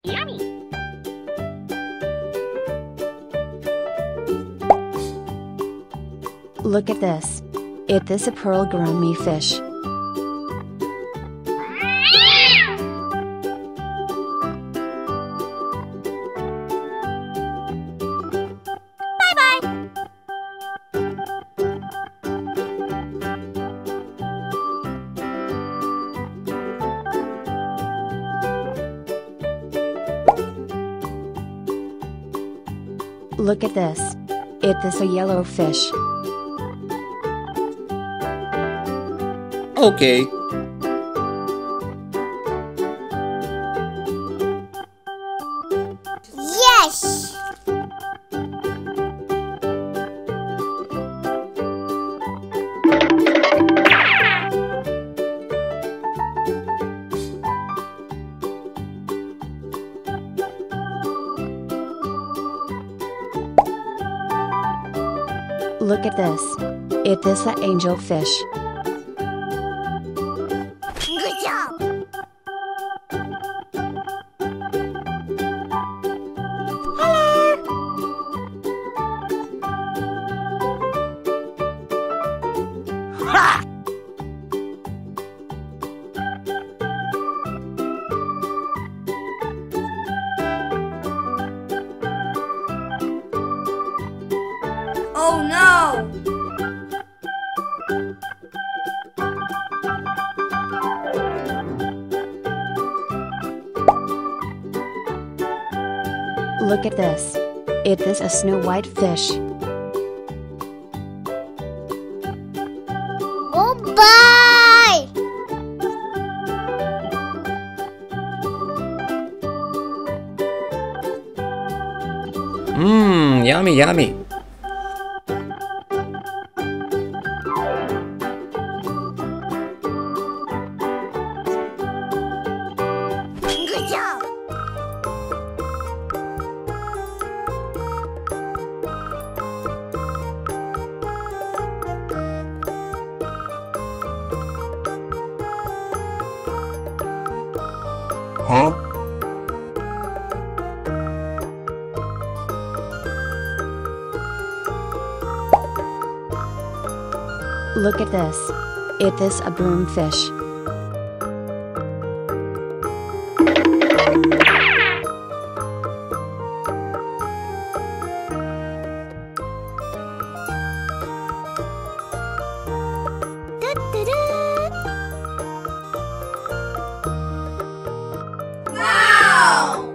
Yummy! Look at this. It is a pearl gourami fish. Look at this. It is a yellow fish. Okay. Yes! Look at this. It is an angelfish. Good job! Oh no! Look at this. It is a snow white fish. Goodbye! Mmm, yummy, yummy. Good job! Huh? Look at this. It is a broomfish. Wow!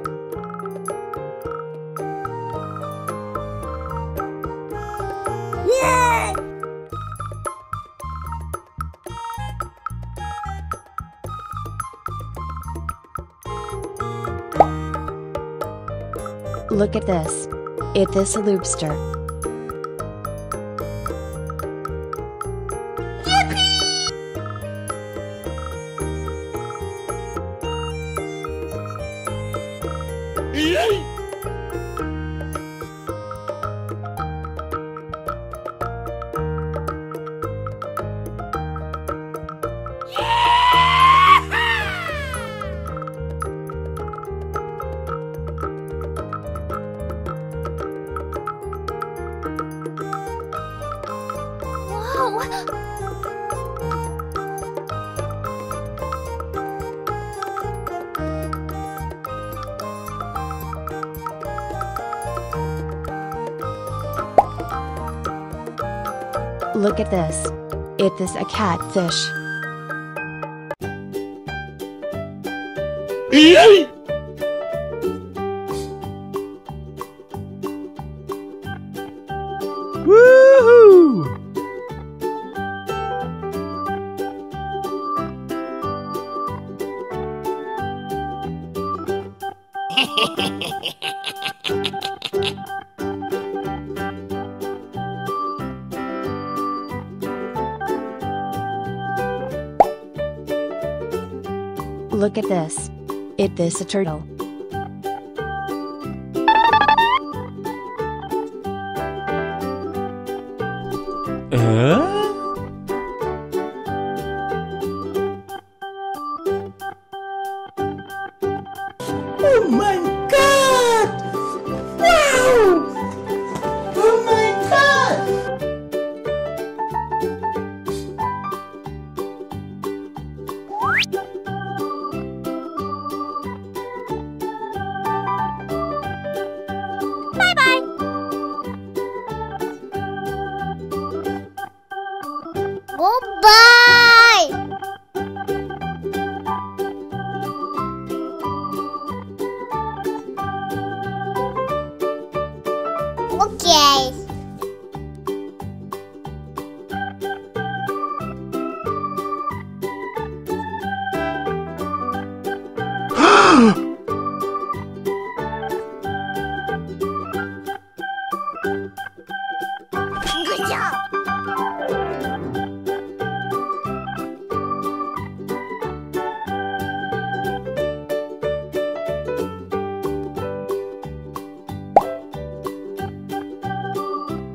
Yay! Look at this. It is a lobster. Look at this. It is a catfish. Woohoo! Look at this. It is a turtle. Oh my Okay. Good job.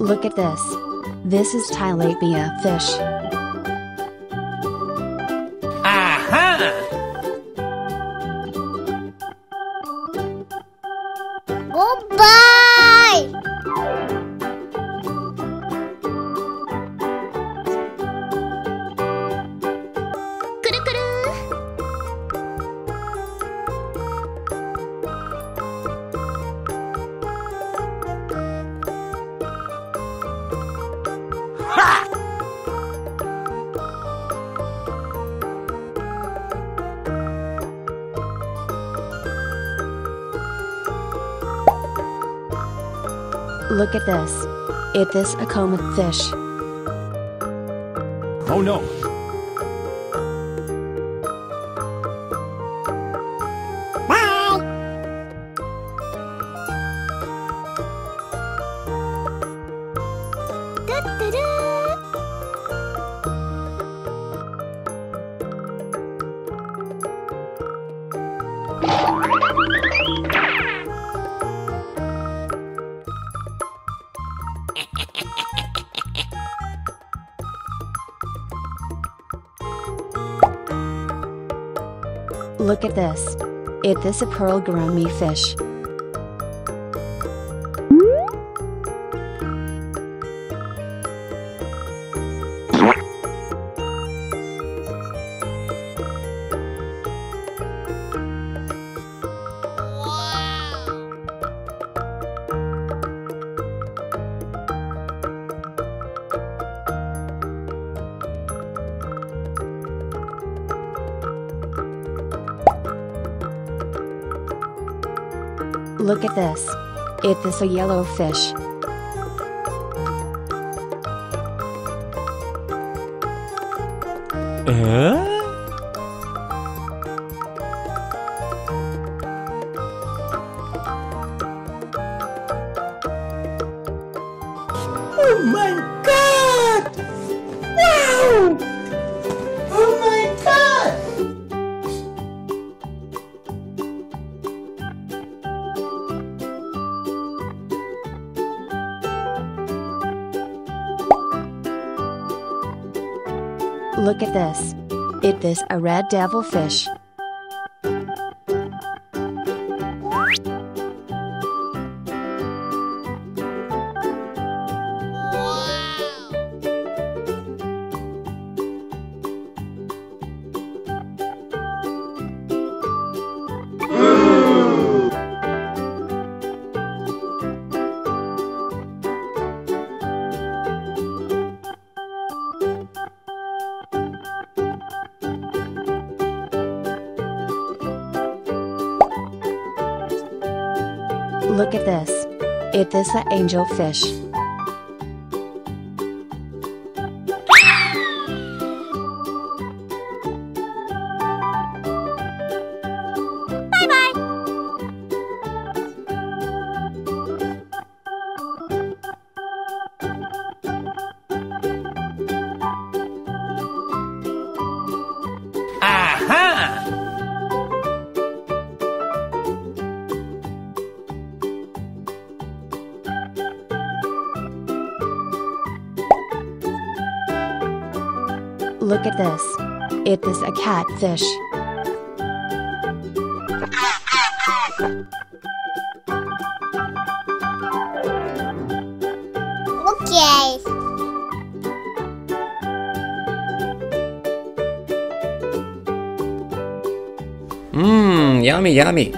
Look at this. This is tilapia fish. Aha! Goodbye. Look at this. It is a common fish. Oh no! Look at this. It is a pearl gourami fish. Look at this. It is a yellow fish. Oh my god! Wow! Oh my god! Look at this. It is a red devil fish. Look at this. It is an angelfish. Bye-bye. Aha! Look at this. It is a catfish. Okay. Mmm, yummy, yummy.